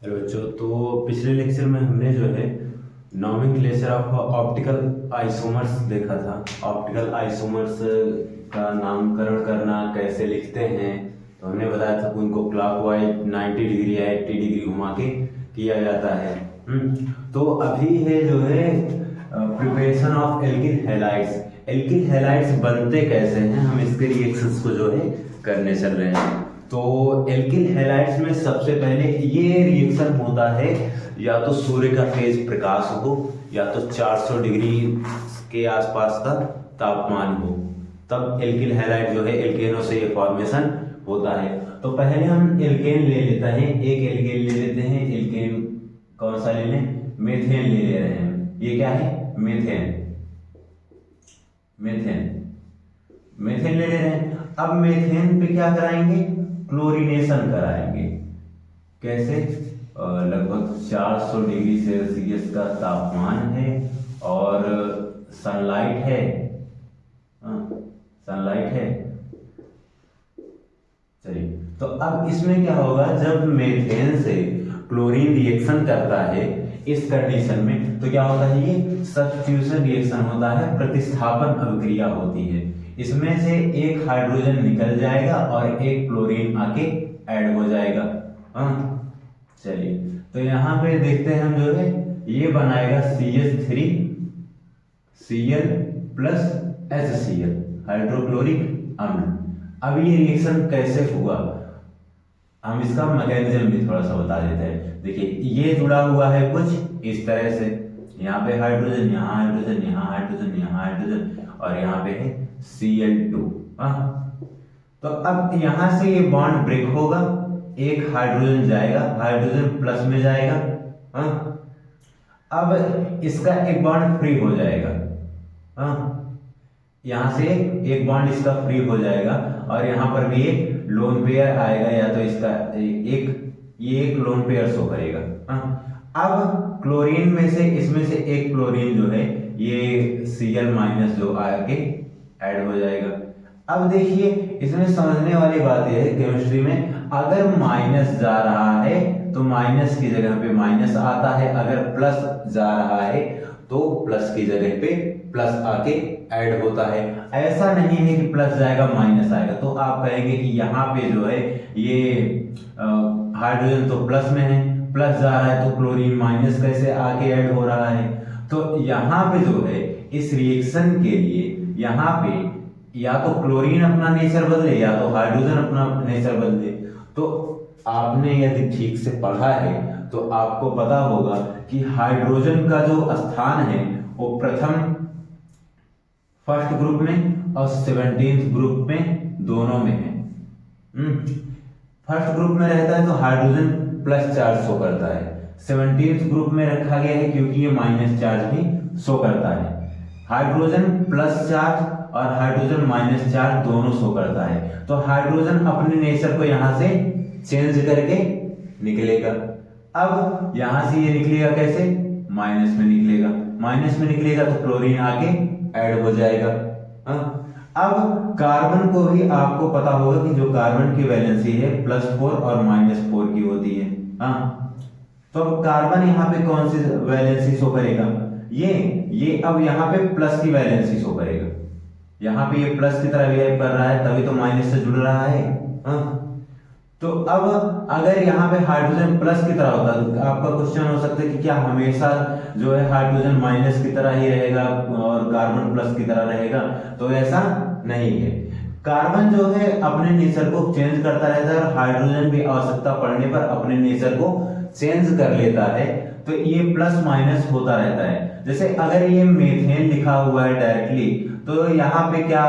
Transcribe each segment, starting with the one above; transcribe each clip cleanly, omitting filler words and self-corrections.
Hello बच्चों। तो पिछले लेक्चर में हमने जो है नॉमेनक्लेचर ऑफ ऑप्टिकल आइसोमर्स देखा था। ऑप्टिकल आइसोमर्स का नामकरण करना कैसे लिखते हैं, तो हमने बताया था कि उनको क्लॉकवाइज 90 डिग्री या 80 डिग्री घुमा के किया जाता है। तो अभी है जो है preparation of alkyl halides. Alkyl halides बनते कैसे हैं, हम इसके रिएक्शंस को जो है करने चल रहे हैं। तो एल्किल हैलाइड्स में सबसे पहले ये रिएक्शन होता है या तो सूर्य का तेज प्रकाश हो या तो 400 डिग्री के आसपास का तापमान हो, तब एल्किल हैलाइड जो है एल्केनों से ये फॉर्मेशन होता है। तो पहले हम एल्केन ले लेते हैं, एक एल्केन ले लेते हैं। एल्केन कौन सा ले लें, मेथेन ले रहे हैं। ये क्या है, मेथेन। मेथेन मेथेन ले रहे हैं। अब मेथेन पे क्या कराएंगे, क्लोरीनेशन कराएंगे। कैसे, लगभग 400 डिग्री सेल्सियस का तापमान है और सनलाइट है। सनलाइट है। चलिए, तो अब इसमें क्या होगा, जब मेथेन से क्लोरीन रिएक्शन करता है इस कंडीशन में, तो क्या होता है, ये सब्स्टिट्यूशन रिएक्शन होता है, प्रतिस्थापन अभिक्रिया होती है। इसमें से एक हाइड्रोजन निकल जाएगा और एक क्लोरीन आके ऐड हो जाएगा। चलिए, तो यहाँ पे देखते हैं हम जो है ये बनाएगा CH3 Cl plus HCl, hydrochloric अम्ल। अब ये रिएक्शन कैसे हुआ, हम इसका मैकेनिज्म भी थोड़ा सा बता देते हैं। देखिए, ये जुड़ा हुआ है कुछ इस तरह से, यहाँ पे हाइड्रोजन, यहाँ हाइड्रोजन, यहाँ हाइड्रोजन, यहाँ हाइड्रोजन और यहाँ पे है Cl2। तो अब यहाँ से ये बॉन्ड ब्रेक होगा, एक हाइड्रोजन जाएगा, हाइड्रोजन प्लस में जाएगा। अब इसका एक बॉन्ड फ्री हो जाएगा। यहाँ से एक बॉन्ड इसका फ्री हो जाएगा और यहाँ पर भी एक लोन पेयर आएगा, या तो इसका ये एक लोन पेयर शो करेगा। अब क्लोरीन में से, इसमें से एक क्लोरीन जो है ये Cl माइनस जो आके ऐड हो जाएगा। अब देखिए, इसमें समझने वाली बात यह है केमिस्ट्री में, अगर माइनस जा रहा है तो माइनस की जगह पे माइनस आता है, अगर प्लस जा रहा है तो प्लस की जगह पे प्लस आके ऐड होता है। ऐसा नहीं है कि प्लस जाएगा माइनस आएगा। तो आप कहेंगे कि यहाँ पे जो है ये हाइड्रोजन तो प्लस में है, प्लस जा रहा है तो क्लोरीन माइनस कैसे आके ऐड हो रहा है। तो यहाँ पे जो है इस रिएक्शन के लिए यहाँ पे या तो क्लोरीन अपना नेचर बदले या तो हाइड्रोजन अपना नेचर बदले। तो आपने यदि ठीक से पढ़ा है तो आपको पता होगा कि हाइड्रोजन का जो स्थान है वो प्रथम फर्स्ट ग्रुप में और 17th ग्रुप में, दोनों में है। फर्स्ट ग्रुप में रहता है तो हाइड्रोजन प्लस चार्ज शो करता है, 17th ग्रुप में रखा गया है क्योंकि ये माइनस चार्ज भी शो करता है। हाइड्रोजन प्लस चार्ज और हाइड्रोजन माइनस चार्ज दोनों शो करता है। तो हाइड्रोजन अपने नेचर को यहां से चेंज करके निकलेगा। अब यहां से ये निकलेगा कैसे, माइनस में निकलेगा। माइनस में निकलेगा तो क्लोरीन आके ऐड हो जाएगा। अब कार्बन को भी आपको पता होगा कि जो कार्बन की वैलेंसी है +4 और -4 की होती है। तो अब कार्बन यहाँ पे कौन सी वैलेंसी शो करेगा, ये अब यहाँ पे प्लस की वैलेंसी शो करेगा। यहाँ पे ये प्लस की तरह बिहेव कर रहा है, तभी तो माइनस से जुड़ रहा है। तो अब अगर यहाँ पे हाइड्रोजन प्लस की तरह होता तो आपका क्वेश्चन हो सकता है कि क्या हमेशा जो है हाइड्रोजन माइनस की तरह ही रहेगा और कार्बन प्लस की तरह रहेगा, तो ऐसा नहीं है। कार्बन जो है अपने नेचर को चेंज करता रहता है और हाइड्रोजन भी आवश्यकता पड़ने पर अपने नेचर को चेंज कर लेता है। तो ये प्लस माइनस होता रहता है। जैसे अगर ये मेथेन लिखा हुआ है डायरेक्टली, तो यहाँ पे क्या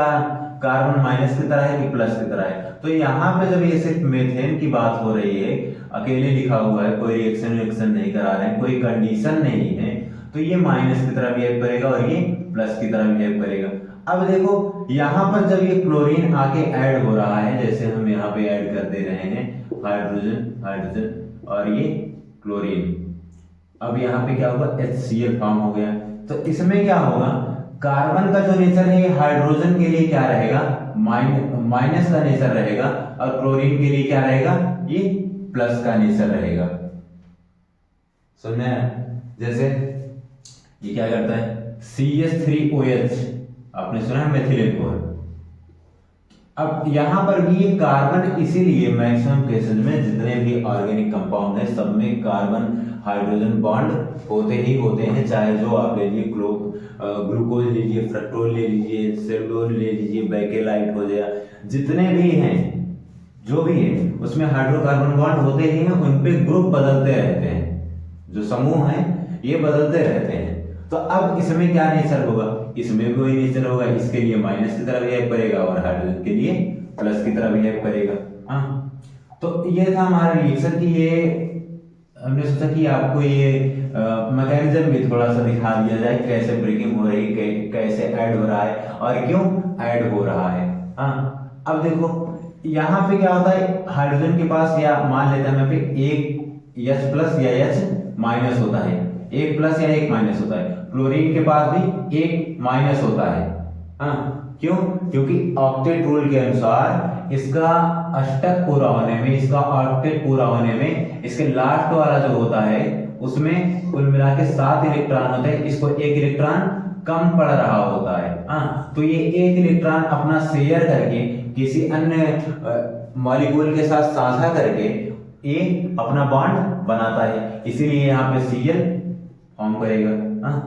कार्बन माइनस की तरह है कि प्लस की तरह है। तो यहाँ पे जब ये सिर्फ मेथेन की बात हो रही है, अकेले लिखा हुआ है, कोई रिएक्शन नहीं करा रहे हैं, कोई कंडीशन नहीं है, तो ये माइनस की तरह बिहेव करेगा और ये प्लस की तरह बिहेव करेगा। अब देखो, यहाँ पर जब ये क्लोरीन आके ऐड हो रहा है, जैसे हम यहाँ पे ऐड कर दे रहे हैं हाइड्रोजन और ये क्लोरीन, अब यहाँ पे क्या होगा, HCl फॉर्म हो गया। तो इसमें क्या होगा, कार्बन का जो नेचर है ये हाइड्रोजन के लिए क्या रहेगा, माइनस का नेचर रहेगा और क्लोरीन के लिए क्या रहेगा, ये प्लस का नेचर रहेगा। सुनना है। जैसे ये क्या करता है CH3OH, आपने सुना है मेथिलीन कोर। अब यहां पर भी ये कार्बन, इसीलिए मैक्सिमम केसेस में जितने भी ऑर्गेनिक कंपाउंड है सब में कार्बन हाइड्रोजन बॉन्ड होते ही होते हैं, चाहे जो आप ले लीजिए ग्लूकोज लीजिए, फ्रक्टोज ले लीजिए, सेलुलोज ले लीजिए, बेकेलाइट हो गया, जितने भी हैं जो भी है उसमें हाइड्रोकार्बन बॉन्ड होते ही हैं, उन पे ग्रुप बदलते रहते हैं, जो समूह हैं ये बदलते रहते हैं। तो अब इसमें क्या नेचर होगा, इसमें भी वही नेचर होगा, इसके लिए माइनस की तरफ बिहेव करेगा और हाइड्रोजन के लिए प्लस की तरफ बिहेव करेगा। हाँ, तो ये था हमारा रिएक्शन की, ये हमने सोचा कि आपको ये मैकेनिज्म भी थोड़ा सा दिखा दिया जाए, कैसे ब्रेकिंग हो रही है, कैसे ऐड हो रहा है और क्यों ऐड हो रहा है। हाँ, अब देखो यहाँ पे क्या होता है, हाइड्रोजन के पास, या मान लेते हैं यहाँ पे एक H प्लस या H माइनस होता है, एक प्लस या एक माइनस होता है। क्लोरीन के पास भी एक माइनस होता है। हाँ, क्यों? क्योंकि ऑक्टेट रूल के अनुसार इसका अष्टक पूरा होने में, इसका ऑक्टेट पूरा होने में, इसके लास्ट वाला जो होता है उसमें कुल मिला के 7 इलेक्ट्रॉन होते हैं, इसको एक इलेक्ट्रॉन कम पड़ रहा होता है। हाँ, तो ये एक इलेक्ट्रॉन अपना शेयर करके किसी अन्य मॉलिक्यूल के साथ साझा करके ये अपना बॉन्ड बनाता है, इसीलिए यहाँ पे Cl फॉर्म करेगा। हाँ,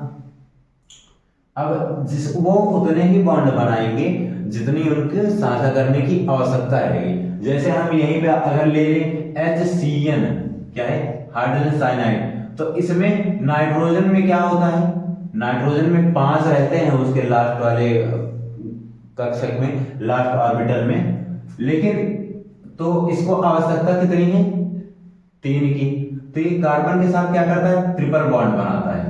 अब वो उतने ही बॉन्ड बनाएंगे जितनी उनके साझा करने की आवश्यकता रहेगी। जैसे हम यहीं पे अगर ले लें HCN, क्या है, हाइड्रोजन साइनाइड, तो इसमें नाइट्रोजन में क्या होता है, नाइट्रोजन में 5 रहते हैं उसके लास्ट वाले कक्षक में, लास्ट ऑर्बिटल में, लेकिन तो इसको आवश्यकता कितनी है, 3 की। तो ये कार्बन के साथ क्या करता है, ट्रिपल बॉन्ड बनाता है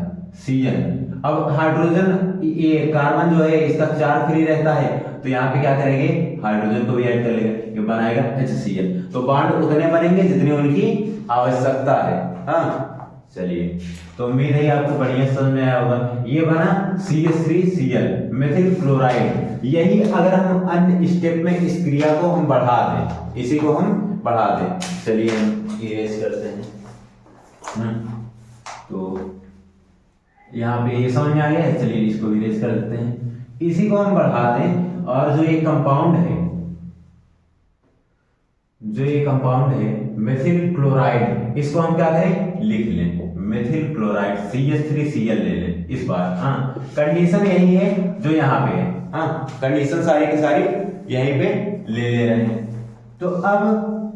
Cn। अब हाइड्रोजन, ये कार्बन जो है इसका 4 फ्री रहता है, तो यहाँ पे क्या करेंगे, हाइड्रोजन को भी ऐड कर लेगा, ये बनाएगा HCl। तो बॉन्ड उतने बनेंगे जितनी उनकी आवश्यकता है। हाँ, चलिए, तो उम्मीद है आपको बढ़िया समझ में आया होगा। ये बना CH3Cl मेथिल क्लोराइड। यही अगर हम अन्य स्टेप में इस क्रिया को हम बढ़ा दें, इसी को हम बढ़ा दें, चलिए हम इरेज करते हैं। तो यहाँ पे ये समझ में आ गया है, चलिए इसको इरेज कर देते हैं। इसी को हम बढ़ा दें और जो ये कंपाउंड है, जो ये कंपाउंड है मेथिल क्लोराइड, इसको हम क्या करें, लिख लें मेथिल क्लोराइड CH3Cl ले लें इस बार। हाँ, कंडीशन यही है जो यहाँ पे है। हाँ, कंडीशन सारी की सारी यहीं पे ले रहे हैं। तो अब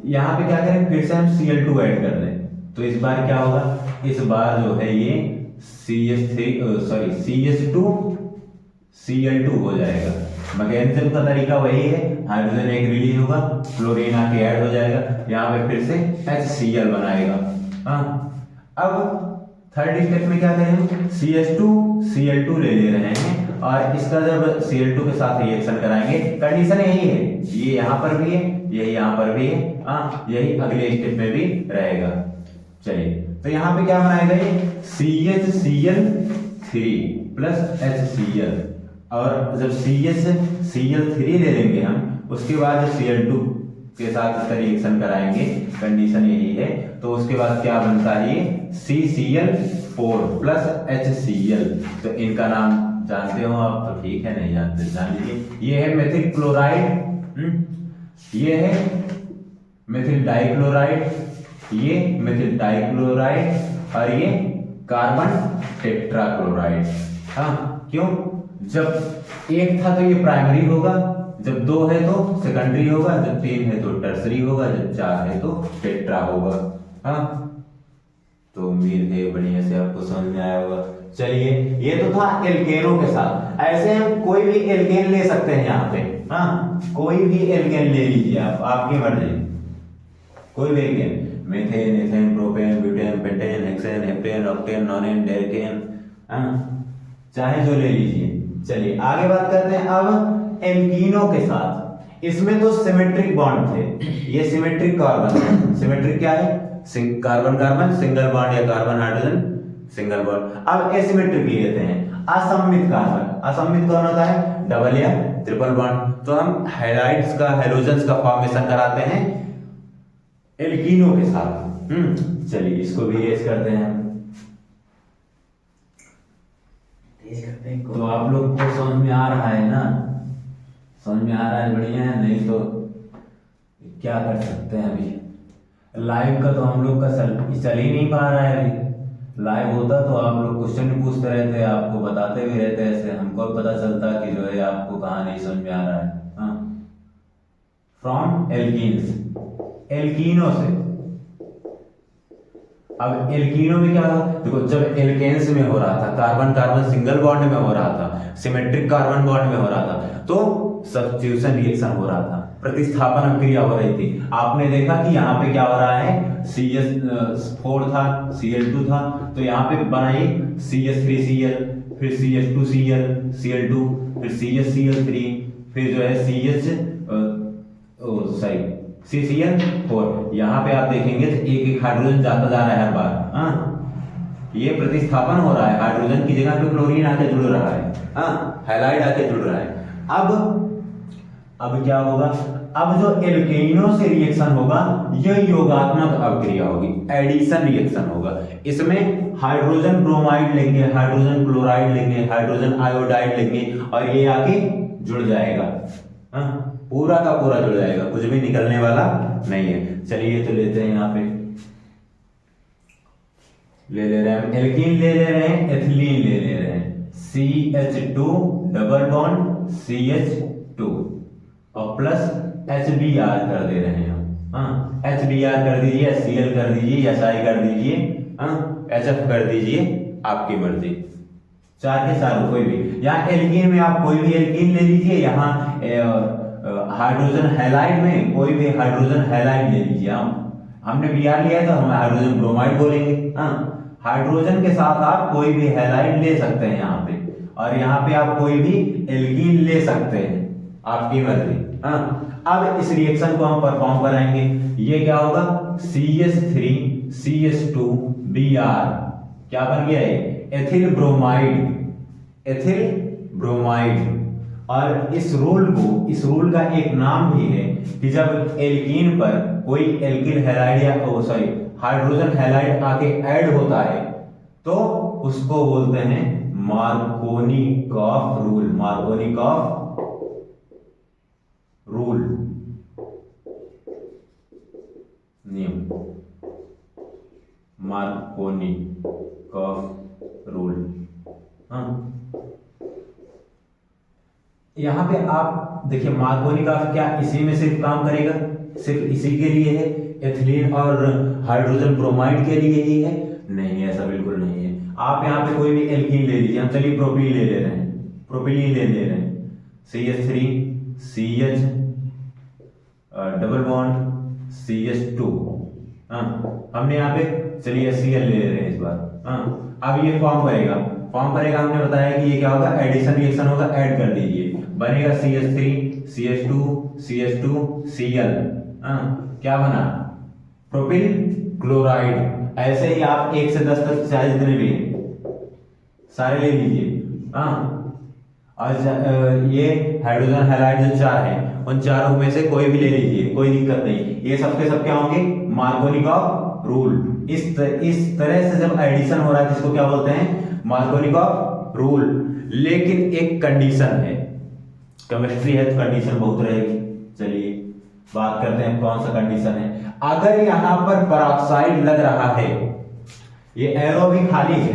यहाँ पे क्या करें, फिर से हम Cl2 ऐड कर दें, तो इस बार क्या होगा, इस बार जो है ये CH2Cl2 हो जाएगा। मैकेनिज्म का तरीका वही है, हाइड्रोजन एक रिलीज होगा, क्लोरीन आके ऐड हो जाएगा, यहाँ पे फिर से HCl बनाएगा। हाँ, अब थर्ड स्टेप में क्या करेंगे, CH2Cl2 ले रहे हैं और इसका जब Cl2 के साथ रिएक्शन कराएंगे, कंडीशन यही है, ये यहाँ पर भी है, यही यहाँ पर भी है। हाँ, यही अगले स्टेप में भी रहेगा। चलिए, तो यहाँ पे क्या बनाएगा, ये CHCl3 प्लस HCl, और जब CHCl3 ले लेंगे हम, उसके बाद Cl2 के साथ इसका रिएक्शन कराएंगे, कंडीशन यही है, तो उसके बाद क्या बनता है, ये CCl4 प्लस HCl। तो इनका नाम जानते हो आप, तो ठीक है, नहीं जानते जान लीजिए। ये है मेथिल क्लोराइड, ये है मेथिल डाइक्लोराइड, ये मेथिल डाइक्लोराइड और ये कार्बन टेट्राक्लोराइड। हाँ, क्यों, जब एक था तो ये प्राइमरी होगा, जब 2 है तो सेकेंडरी होगा, जब 3 है तो टर्सरी होगा, जब 4 है तो टेट्रा होगा। हाँ, तो उम्मीद है बढ़िया से आपको समझ में आया होगा। चलिए, ये तो था एल्केनों के साथ। ऐसे हम कोई भी एल्केन ले सकते हैं यहाँ पे। हाँ, कोई भी एल्केन ले लीजिए आप, आपकी मर्जी, कोई भी alkane, methane, ethane, propane, butane, pentane, hexane, heptane, octane, nonane, decane, चाहे जो ले लीजिए। चलिए आगे बात करते हैं अब एल्कीनों के साथ। इसमें तो सिमेट्रिक बॉन्ड थे, ये सिमेट्रिक कार्बन, सिमेट्रिक क्या है, कार्बन कार्बन सिंगल बॉन्ड या कार्बन हाइड्रोजन सिंगल बॉन्ड। अब एसिमेट्रिक लेते हैं असममित कार्बन। असममित कौन होता है, डबल या ट्रिपल बॉन्ड। तो हम हैलाइड्स का, हैलोजन्स का फॉर्मेशन कराते हैं एल्कीनों के साथ। चलिए इसको भी रेस करते हैं। तो आप लोग को समझ में आ रहा है ना? समझ में आ रहा है, बढ़िया है। नहीं तो क्या कर सकते हैं, अभी लाइव का तो हम लोग का चल ही नहीं पा रहा है। अभी लाइव होता तो आप लोग क्वेश्चन भी पूछते रहते, आपको बताते भी रहते, ऐसे हमको भी पता चलता कि जो है आपको कहाँ नहीं समझ में आ रहा है। हाँ, फ्रॉम एल्कीन्स, एल्कीनो से। अब एल्कीनो में क्या हुआ, देखो जब एल्केन्स में हो रहा था, कार्बन कार्बन सिंगल बॉन्ड में हो रहा था, सिमेट्रिक कार्बन बॉन्ड में हो रहा था, तो सब्स्टिट्यूशन रिएक्शन हो रहा था, प्रतिस्थापन अभिक्रिया हो रही थी। आपने देखा कि यहाँ पे क्या हो रहा है, CH4 था, Cl2 था, तो यहाँ पे बनाई CH3Cl, फिर CH2Cl, Cl2, फिर CHCl3, फिर जो है CCl4। यहाँ पे आप देखेंगे तो एक एक हाइड्रोजन जाता जा रहा है हर बार। हाँ, ये प्रतिस्थापन हो रहा है, हाइड्रोजन की जगह पे क्लोरीन आके जुड़ रहा है। हाँ, हैलाइड आके जुड़ रहा है। अब क्या होगा, अब जो एल्केनो से रिएक्शन होगा यह योगात्मक अभिक्रिया होगी, एडिशन रिएक्शन होगा। इसमें हाइड्रोजन ब्रोमाइड लेंगे, हाइड्रोजन क्लोराइड लेंगे, हाइड्रोजन आयोडाइड लेंगे और ये आके जुड़ जाएगा। हाँ, पूरा का पूरा जुड़ जाएगा, कुछ भी निकलने वाला नहीं है। चलिए तो लेते हैं, यहाँ पे ले ले रहे हैं, एल्कीन ले ले रहे हैं, एथिलीन ले ले रहे हैं, CH2 डबल बॉन्ड CH2 और प्लस HBr कर दे रहे हैं हम। हाँ, HBr कर दीजिए, Cl कर दीजिए, Si कर दीजिए, हाँ, HF कर दीजिए, आपकी मर्जी, चार के चार कोई भी। यहाँ एल्कीन में आप कोई भी एल्कीन ले लीजिए, यहाँ हाइड्रोजन हैलाइड में कोई भी हाइड्रोजन हैलाइड ले लीजिए। हमने Br लिया है तो हम हाइड्रोजन ब्रोमाइड बोलेंगे। हाँ, हाइड्रोजन के साथ आप कोई भी हैलाइड ले सकते हैं यहाँ पे, और यहाँ पे आप कोई भी एल्कीन ले सकते हैं, आपकी मर्जी। हाँ, अब इस रिएक्शन को हम परफॉर्म कराएंगे। ये क्या होगा, CH3 CH2 Br क्या बन गया है, एथिल ब्रोमाइड, एथिल ब्रोमाइड। और इस रूल का एक नाम भी है कि जब एल्कीन पर कोई एल्किल हैलाइड या हाइड्रोजन हैलाइड आके ऐड होता है तो उसको बोलते हैं मार्कोनिकॉफ रूल, मार्कोनिकॉफ रूल नियम, मार्कोनिकॉफ रूल। हाँ, यहां पे आप देखिए मार्कोनिकॉफ क्या इसी में सिर्फ काम करेगा, सिर्फ इसी के लिए है, एथिलीन और हाइड्रोजन ब्रोमाइड के लिए ही है? नहीं, ऐसा बिल्कुल नहीं है। आप यहाँ पे कोई भी एल्कीन ले लीजिए, हम चलिए प्रोपिलीन ले ले रहे हैं, प्रोपिलीन ले ले रहे हैं, CH3 CH double bond CH2। हाँ, हमने यहाँ पे चलिए Cl ले रहे हैं इस बार। हाँ, अब ये फॉर्म करेगा, हमने बताया कि ये क्या होगा, एडिशन रिएक्शन होगा, ऐड कर दीजिए, बनेगा CH3 CH2 CH2 Cl। क्या बना, प्रोपिल क्लोराइड। ऐसे ही आप 1 से 10 तक चाहे जितने भी सारे ले लीजिए। और ये हाइड्रोजन हैलाइड जो 4 हैं उन चारों में से कोई भी ले लीजिए, कोई दिक्कत नहीं। ये सबके सब क्या होंगे, मार्कोनिकॉफ रूल। इस तरह से जब एडिशन हो रहा है जिसको क्या बोलते हैं, मार्कोनिकॉफ रूल। लेकिन एक कंडीशन है, केमिस्ट्री है तो कंडीशन बहुत रहेगी। चलिए बात करते हैं कौन सा कंडीशन है। अगर यहां पर पेरोक्साइड लग रहा है, ये एरो भी खाली है,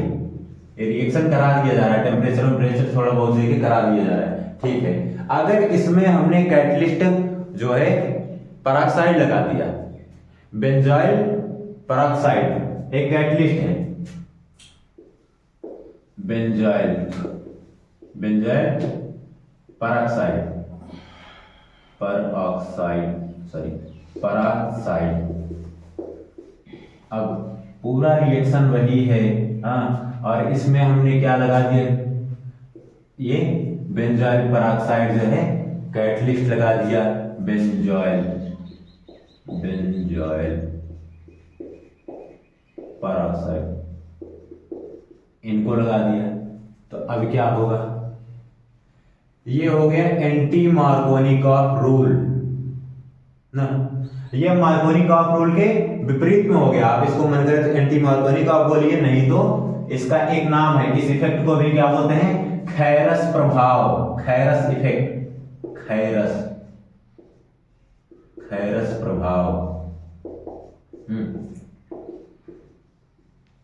ये रिएक्शन करा दिया जा रहा है, टेम्परेचर थोड़ा बहुत देके करा दिया जा रहा है, ठीक है। अगर इसमें हमने कैटलिस्ट जो है पेरोक्साइड लगा दिया, बेंजाइल पेरोक्साइड एक कैटलिस्ट है, बेंजाइल पेरोक्साइड अब पूरा रिएक्शन वही है। और इसमें हमने क्या लगा दिया, ये बेंजाइल पेरोक्साइड जो है कैटलिस्ट लगा दिया, बेंजाइल पेरोक्साइड इनको लगा दिया। तो अब क्या होगा, ये हो गया एंटी मार्कोनिकॉफ रूल ना। ये मार्कोनिकॉफ रूल के विपरीत में हो गया। आप इसको मन करे तो एंटी मार्कोनिकॉफ बोलिए, नहीं तो इसका एक नाम है, इस इफेक्ट को भी क्या बोलते हैं, खैरस प्रभाव, खैरस इफेक्ट, खैरस प्रभाव,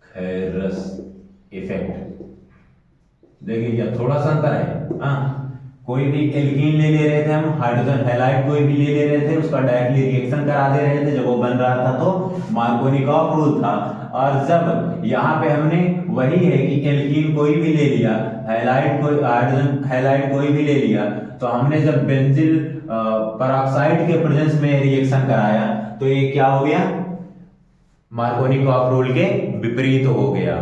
खैरस इफेक्ट। देखिए थोड़ा सा अंतर है। हाँ, कोई भी एल्कीन ले रहे थे हम, हाइड्रोजन हैलाइड कोई भी ले रहे थे, उसका डायरेक्टली रिएक्शन करा दे रहे थे जब वो बन रहा था, तो मार्कोनिकॉफ रूल था। और जब यहाँ पे हमने वही है कि एल्कीन कोई भी ले लिया, हैलाइड कोई, हाइड्रोजन हैलाइड कोई भी ले लिया, तो हमने जब बेंजिल पेरोक्साइड के प्रेजेंस में रिएक्शन कराया तो ये क्या हो गया, मार्कोनिकॉफ रूल के विपरीत हो गया,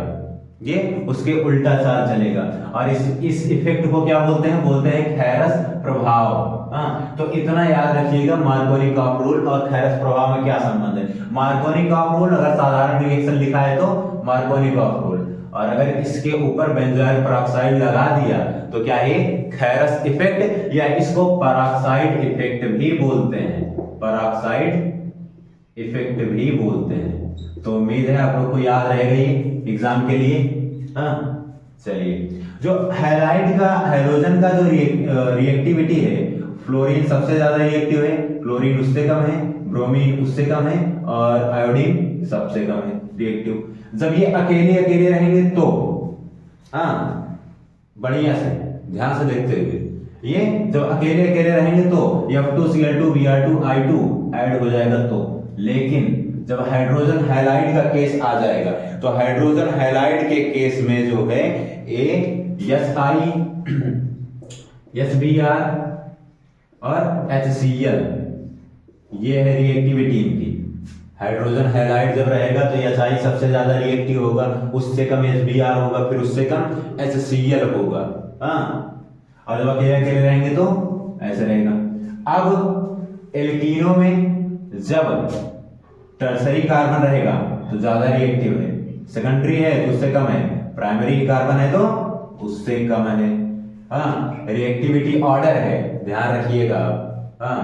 ये उसके उल्टा चाल चलेगा। और इस इफेक्ट को क्या बोलते हैं, बोलते हैं खैरस प्रभाव। हाँ, तो इतना याद रखिएगा मार्कोनिकॉफ रूल और खैरस प्रभाव में क्या संबंध है। मार्कोनिकॉफ रूल अगर साधारण रिएक्शन लिखा है तो मार्कोनिकॉफ रूल, और अगर इसके ऊपर बेंजोइल पेरोक्साइड लगा दिया तो क्या ये खैरस इफेक्ट, या इसको पेरोक्साइड इफेक्ट भी बोलते हैं, पेरोक्साइड इफेक्ट भी बोलते हैं। तो उम्मीद है आप लोग को याद रहेगा ये एग्जाम के लिए। हाँ, चलिए, जो हैलाइड का, हैलोजन का जो रिएक्टिविटी है, फ्लोरीन सबसे ज्यादा रिएक्टिव है, क्लोरीन उससे कम है, ब्रोमीन उससे कम है, और आयोडीन सबसे कम है रिएक्टिव। जब ये अकेले अकेले रहेंगे तो, हाँ बढ़िया से ध्यान से देखते हुए, ये जब अकेले अकेले रहेंगे तो F2Cl2 Br2 I2 ऐड हो जाएगा तो, लेकिन जब हाइड्रोजन हैलाइड का केस आ जाएगा तो हाइड्रोजन हैलाइड के केस में जो है HI, SBr और HCl, ये है रिएक्टिविटी इनकी। हाइड्रोजन हैलाइड जब रहेगा तो HI सबसे ज्यादा रिएक्टिव होगा, उससे कम SBr होगा, फिर उससे कम HCl होगा। हाँ, और जब अकेले अकेले रहेंगे तो ऐसे रहेगा। अब एल्कीनों में जब टर्सरी कार्बन रहेगा तो ज्यादा रिएक्टिव है, सेकेंडरी है तो उससे कम है, प्राइमरी कार्बन है तो उससे कम है। हाँ, रिएक्टिविटी ऑर्डर है, ध्यान रखिएगा। हाँ,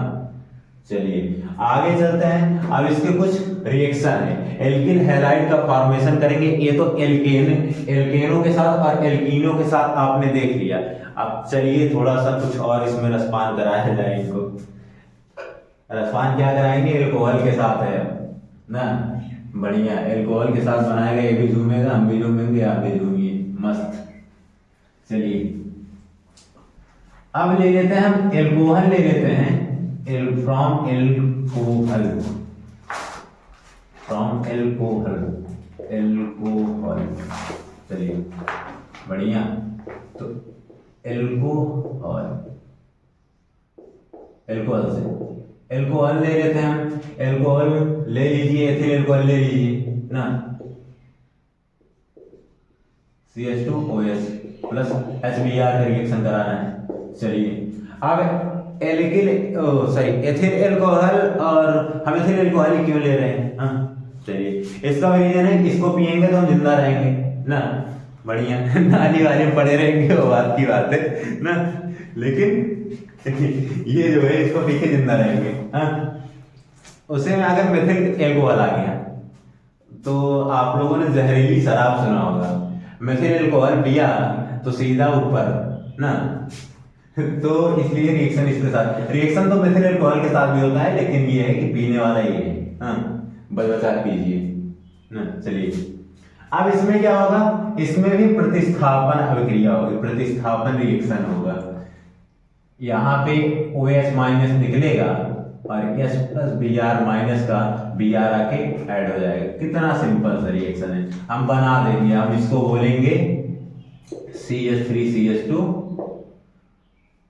चलिए आगे चलते हैं। अब इसके कुछ रिएक्शन है, एल्किल हैलाइड का फॉर्मेशन करेंगे। ये तो एल्केनों के साथ और एल्कीनों के साथ आपने देख लिया। अब चलिए थोड़ा सा कुछ और इसमें रसपान कराया जाए इनको। रसपान क्या कराएंगे, एल्कोहल के साथ है ना, बढ़िया, एल्कोहल के साथ बनाएगा, ये भी झूमेगा, हम भी झूमेंगे, आप भी झूमिए, मस्त। चलिए अब ले लेते हैं हम एल्कोहल, ले लेते हैं from alcohol, from alcohol, alcohol. चलिए बढ़िया, तो एल्कोहल, एल्कोहल से एल्कोहल ले लेते हैं हम। एल्कोहल ले लीजिए, एथिल एल्कोहल ले लीजिए ना, CH2OH प्लस HBr का रिएक्शन कराना है। चलिए अब एथिल एल्कोहल, और हम एथिल एल्कोहल क्यों ले रहे हैं, हाँ चलिए इसका रीजन है, इसको पिएंगे तो हम जिंदा रहेंगे ना, बढ़िया, नाली वाले पड़े रहेंगे, वो बात की बात है ना, लेकिन ये जो है इसको पी के जिंदा रहेंगे। हाँ, उसे में अगर मेथिल एल्कोहल आ गया तो आप लोगों ने जहरीली शराब सुना होगा, मेथिल एल्कोहल पिया तो सीधा ऊपर ना, तो इसलिए रिएक्शन इसके साथ, रिएक्शन तो मेथिल एल्कोहल के साथ भी होता है, लेकिन ये है कि पीने वाला ये है। हाँ, बचा पीजिए ना। चलिए अब इसमें क्या होगा, इसमें भी प्रतिस्थापन अभिक्रिया होगी, प्रतिस्थापन रिएक्शन होगा। यहाँ पे OH माइनस निकलेगा और H प्लस Br माइनस का Br आके ऐड हो जाएगा। कितना सिंपल सा रिएक्शन है, हम बना देंगे। हम इसको बोलेंगे CH3CH2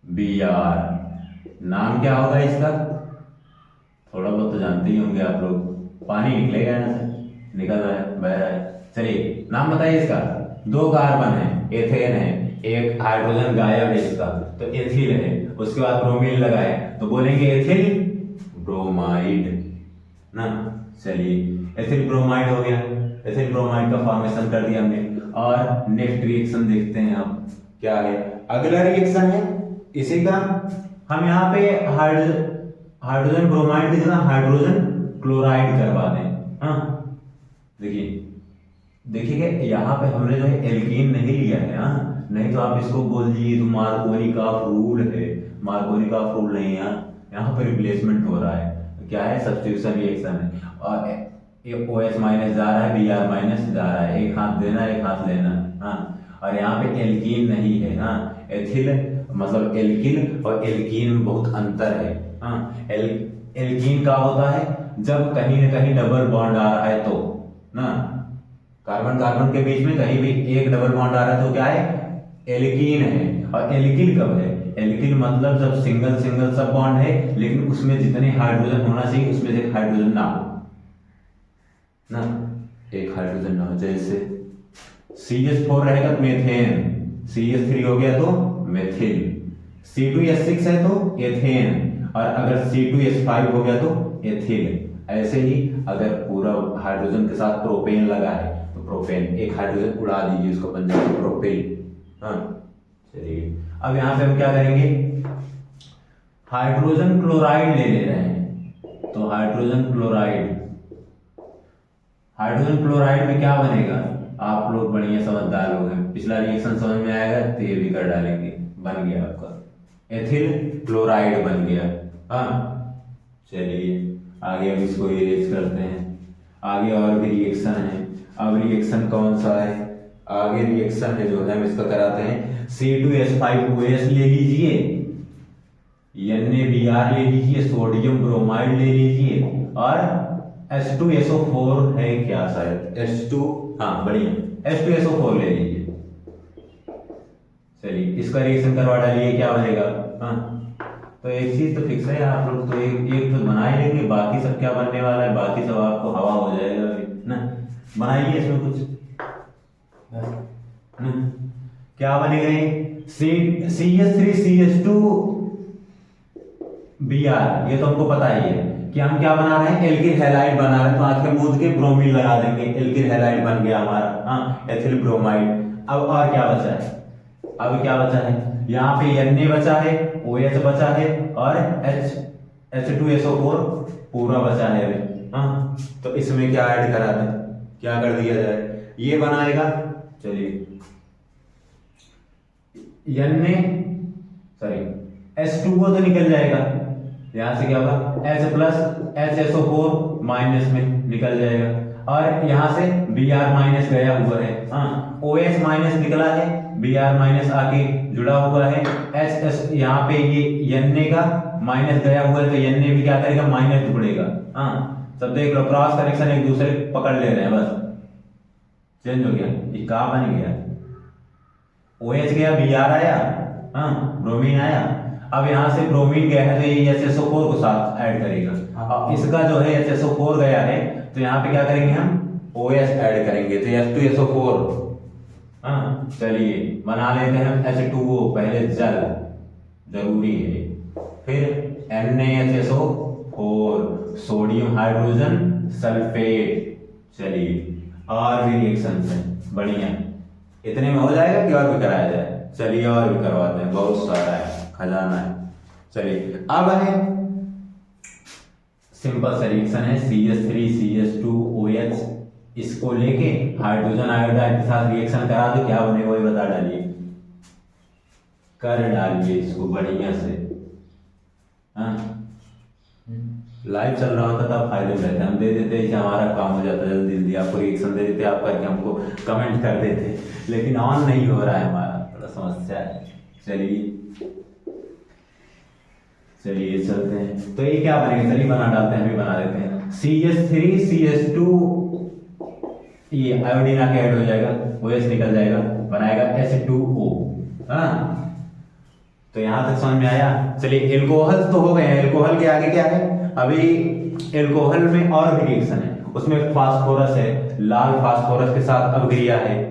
Br। नाम क्या होगा इसका, थोड़ा बहुत तो जानते ही होंगे आप लोग, पानी निकलेगा ना, निकल रहा है, बह रहा है। चलिए नाम बताइए इसका, 2 कार्बन है, एथेन है, एक हाइड्रोजन गायब है इसका, तो एथिल है, उसके बाद ब्रोमीन लगाए तो बोलेंगे एथिल ब्रोमाइड ना। चलिए एथिल ब्रोमाइड हो गया, एथिल ब्रोमाइड का फॉर्मेशन कर दिया हमने। और नेक्स्ट रिएक्शन देखते हैं अब क्या है। अगला रिएक्शन है इसी का, हम यहाँ पे हाइड्रोजन ब्रोमाइड की जगह हाइड्रोजन क्लोराइड करवा दें। हाँ देखिए देखिएगा यहाँ पे हमने जो है एल्कीन नहीं लिया है। हाँ नहीं तो आप इसको बोल दीजिए तो मार्कोनी का रूल है, मार्कोनी का रूल नहीं है, यहाँ पर रिप्लेसमेंट हो रहा है। क्या है? सब्स्टिट्यूशन रिएक्शन है और OH माइनस जा रहा है, Br माइनस जा रहा है, एक हाथ देना एक हाथ लेना। हाँ और यहाँ पे एल्कीन नहीं है। हाँ एथिल मतलब एल्किल और एल्कीन में बहुत अंतर है। हाँ एल्कीन का होता है जब कहीं ना कहीं डबल बॉन्ड आ रहा है तो ना, कार्बन कार्बन के बीच में कहीं भी एक डबल बॉन्ड आ रहा है तो क्या है? एल्कीन है। और एल्किल कब है? एल्किल मतलब जब सिंगल सिंगल सब बॉन्ड है लेकिन उसमें जितने हाइड्रोजन होना चाहिए उसमें से एक हाइड्रोजन ना हो ना, एक हाइड्रोजन ना हो। जैसे CH4 रहेगा तो मेथेन, CH3 हो गया तो मेथिल, C2H6 है तो एथेन, और अगर C2H5 हो गया तो एथिल। ऐसे ही अगर पूरा हाइड्रोजन के साथ प्रोपेन लगा है तो प्रोपेन, एक हाइड्रोजन उड़ा दीजिए उसको बन जाएगा प्रोपेन। हाँ चलिए अब यहाँ पे हम क्या करेंगे? हाइड्रोजन क्लोराइड ले रहे हैं तो हाइड्रोजन क्लोराइड, हाइड्रोजन क्लोराइड में क्या बनेगा? आप लोग बढ़िया समझदार लोग हैं, पिछला रिएक्शन समझ में आएगा तो ये भी कर डालेंगे। बन गया आपका एथिल क्लोराइड बन गया। हाँ चलिए आगे अब इसको इरेज करते हैं। आगे और भी रिएक्शन है। अब रिएक्शन कौन सा है? आगे रिएक्शन है जो है हम इसका कराते हैं। C2H5OH ले लीजिए, NaBr ले लीजिए, सोडियम ब्रोमाइड ले लीजिए और H2SO4 है क्या शायद H2, हाँ बढ़िया H2SO4 ले लीजिए। चलिए इसका रिएक्शन करवा डालिए, क्या बनेगा? हाँ तो एक चीज तो फिक्स है, आप लोग तो एक तो बना ही लेंगे, बाकी सब क्या बनने वाला है? बाकी सब आपको हवा हो जाएगा ना। बनाइए इसमें कुछ ना, क्या बनेगा? CH3CH2Br, ये तो हमको पता ही है कि हम क्या बना रहे हैं? एल्किल हैलाइड बना रहे हैं। तो आज के मूड के ब्रोमीन लगा देंगे, एल्किल हैलाइड बन गया हमारा। हाँ एथिल ब्रोमाइड। अब और क्या बचा है? अब क्या बचा है? यहाँ पे Na बचा है, OH बचा है और H2SO4 पूरा बचा है अभी। हाँ तो इसमें क्या ऐड करा दें? क्या कर दिया जाए? ये बनाएगा। चलिए H2O तो निकल जाएगा, यहाँ से क्या होगा? H प्लस HSO4 माइनस में निकल जाएगा और यहाँ से Br माइनस गया हुआ है। हाँ OH माइनस निकला है, Br माइनस आके जुड़ा हुआ है, HS यहाँ पे ये Na का माइनस गया हुआ है तो Na भी क्या करेगा? माइनस जुड़ेगा। हाँ सब देख लो, क्रॉस कनेक्शन एक दूसरे पकड़ ले रहे हैं, बस चेंज हो गया। ये क्या बन गया? OH गया, Br आया, हाँ ब्रोमीन आया। अब यहाँ से ब्रोमीन गया है तो ये HSO4 को साथ ऐड करेगा। अब इसका जो है HSO4 गया है तो यहाँ पे क्या करेंगे? हम OH ऐड करेंगे तो H2SO4। हाँ चलिए बना लेते हैं H2O, पहले जल जरूरी है, फिर NaHSO4 सोडियम हाइड्रोजन सल्फेट। चलिए और भी रिएक्शन है बढ़िया। इतने में हो जाएगा कि और भी कराया जाए? चलिए और भी करवाते हैं, बहुत सारा है, खजाना है। चलिए अब है सिंपल सा रिएक्शन है CH3CH2OH, इसको लेके हाइड्रोजन आयोडाइड के साथ रिएक्शन करा दो, क्या बनेगा वही बता डालिए, कर डालिए इसको बढ़िया से। हाँ लाइव चल रहा होता तब फायदे में रहते, हम दे देते कि हमारा काम हो जाता जल्दी जल्दी, आपको रिएक्शन दे देते, आप करके हमको कमेंट कर देते, लेकिन ऑन नहीं हो रहा है हमारा, थोड़ा समस्या है। चलिए चलते हैं। तो ये क्या बनेगा? चलिए बना डालते हैं, अभी बना देते हैं। CH3CH2 ये आयोडीन आके ऐड हो जाएगा, OH निकल जाएगा, बनाएगा H2O। हाँ तो यहां तक समझ में आया। चलिए एल्कोहल तो हो गए हैं, एल्कोहल के आगे क्या है? अभी एल्कोहल में और भी रिएक्शन है, उसमें फास्फोरस है, लाल फास्फोरस के साथ अभिक्रिया है।